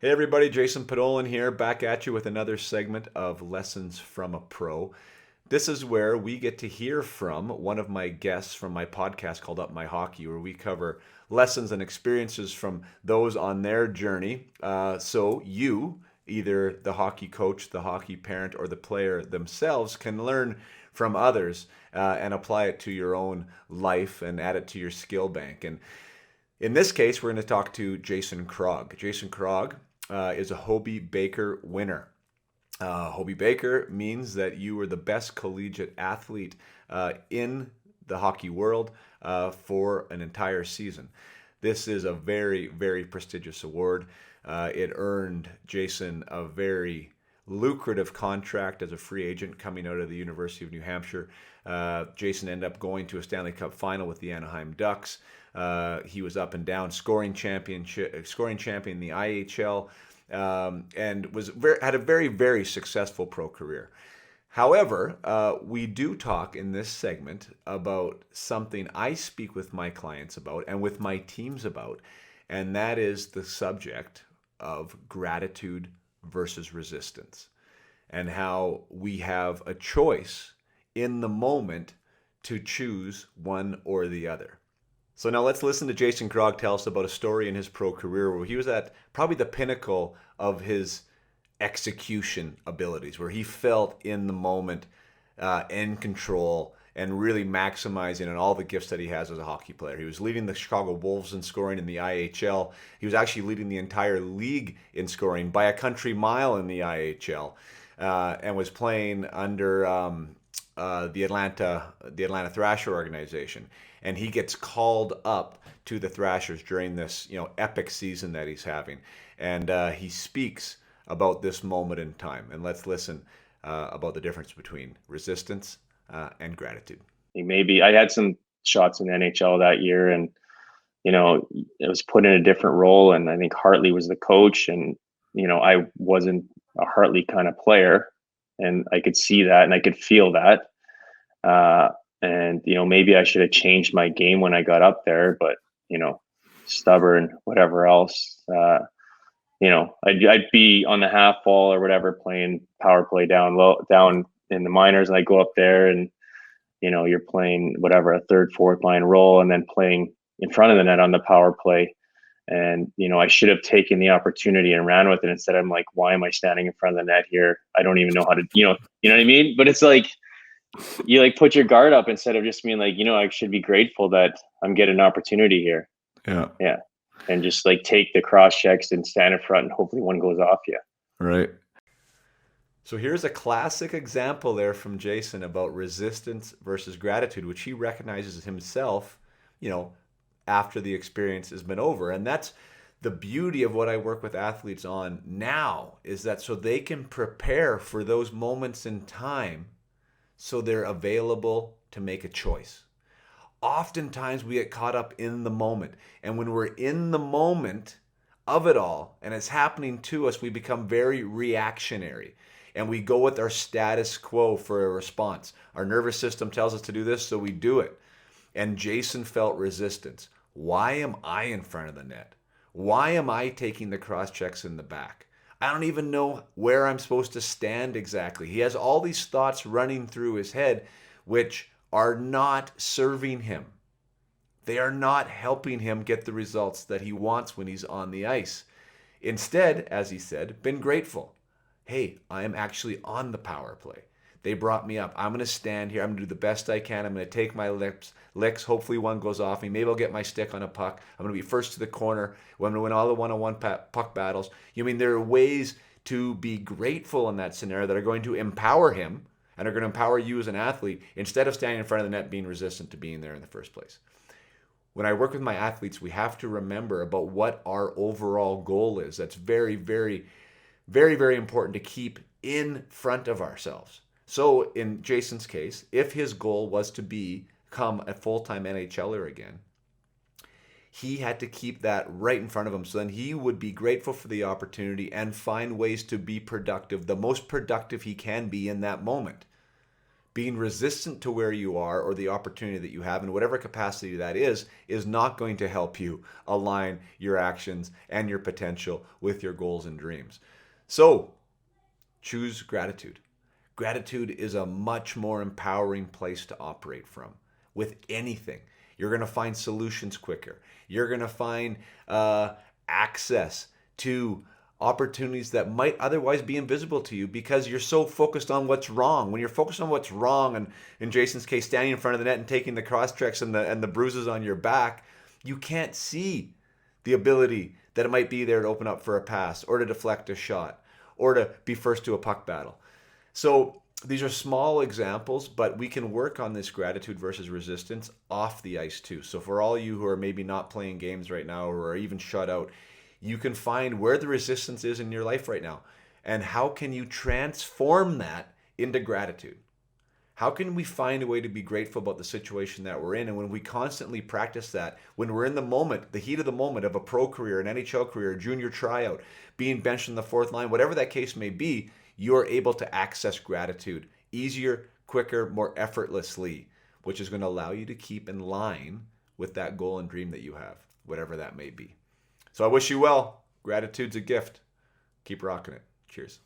Hey everybody, Jason Podolin here, back at you with another segment of Lessons from a Pro. This is where we get to hear from one of my guests from my podcast called Up My Hockey, where we cover lessons and experiences from those on their journey. So you, either the hockey coach, the hockey parent, or the player themselves, can learn from others and apply it to your own life and add it to your skill bank. And in this case, we're going to talk to Jason Krog. Jason Krog is a Hobey Baker winner. Hobey Baker means that you were the best collegiate athlete in the hockey world for an entire season. This is a very, very prestigious award. It earned Jason a very lucrative contract as a free agent coming out of the University of New Hampshire. Jason ended up going to a Stanley Cup final with the Anaheim Ducks. He was up and down scoring champion in the IHL, and had a very, very successful pro career. However, we do talk in this segment about something I speak with my clients about and with my teams about, and that is the subject of gratitude versus resistance, and how we have a choice in the moment to choose one or the other. So now let's listen to Jason Krog tell us about a story in his pro career where he was at probably the pinnacle of his execution abilities, where he felt in the moment, in control, and really maximizing on all the gifts that he has as a hockey player. He was leading the Chicago Wolves in scoring in the IHL. He was actually leading the entire league in scoring by a country mile in the IHL, and was playing under the Atlanta Thrasher organization. And he gets called up to the Thrashers during this, epic season that he's having. And he speaks about this moment in time. And let's listen about the difference between resistance and gratitude. Maybe I had some shots in the NHL that year, and it was put in a different role. And I think Hartley was the coach, and I wasn't a Hartley kind of player, and I could see that and I could feel that. And maybe I should have changed my game when I got up there, but stubborn, whatever else. I'd be on the half wall or whatever, playing power play down in the minors, and I go up there, and you're playing whatever, a third, fourth line role, and then playing in front of the net on the power play. And I should have taken the opportunity and ran with it. Instead, I'm like, why am I standing in front of the net here? I don't even know how to, you know what I mean? But it's like, you like put your guard up instead of just being like, I should be grateful that I'm getting an opportunity here. Yeah. And just like take the cross checks and stand in front, and hopefully one goes off you. Right. So here's a classic example there from Jason about resistance versus gratitude, which he recognizes himself, after the experience has been over. And that's the beauty of what I work with athletes on now, is that so they can prepare for those moments in time, so they're available to make a choice. Oftentimes we get caught up in the moment. And when we're in the moment of it all and it's happening to us, we become very reactionary. And we go with our status quo for a response. Our nervous system tells us to do this, so we do it. And Jason felt resistance. Why am I in front of the net? Why am I taking the cross checks in the back? I don't even know where I'm supposed to stand exactly. He has all these thoughts running through his head, which are not serving him. They are not helping him get the results that he wants when he's on the ice. Instead, as he said, been grateful. Hey, I am actually on the power play. They brought me up. I'm going to stand here. I'm going to do the best I can. I'm going to take my licks. Hopefully one goes off me. Maybe I'll get my stick on a puck. I'm going to be first to the corner. I'm going to win all the one-on-one puck battles. There are ways to be grateful in that scenario that are going to empower him and are going to empower you as an athlete, instead of standing in front of the net being resistant to being there in the first place. When I work with my athletes, we have to remember about what our overall goal is. That's very, very, very, very important to keep in front of ourselves. So in Jason's case, if his goal was to become a full-time NHLer again, he had to keep that right in front of him, so then he would be grateful for the opportunity and find ways to be productive, the most productive he can be in that moment. Being resistant to where you are or the opportunity that you have in whatever capacity that is not going to help you align your actions and your potential with your goals and dreams. So choose gratitude. Gratitude is a much more empowering place to operate from with anything. You're going to find solutions quicker. You're going to find access to opportunities that might otherwise be invisible to you because you're so focused on what's wrong. When you're focused on what's wrong, and in Jason's case, standing in front of the net and taking the cross checks and the bruises on your back, you can't see the ability that it might be there to open up for a pass or to deflect a shot or to be first to a puck battle. So these are small examples, but we can work on this gratitude versus resistance off the ice too. So for all you who are maybe not playing games right now or are even shut out, you can find where the resistance is in your life right now. And how can you transform that into gratitude? How can we find a way to be grateful about the situation that we're in? And when we constantly practice that, when we're in the moment, the heat of the moment of a pro career, an NHL career, a junior tryout, being benched in the fourth line, whatever that case may be, you're able to access gratitude easier, quicker, more effortlessly, which is going to allow you to keep in line with that goal and dream that you have, whatever that may be. So I wish you well. Gratitude's a gift. Keep rocking it. Cheers.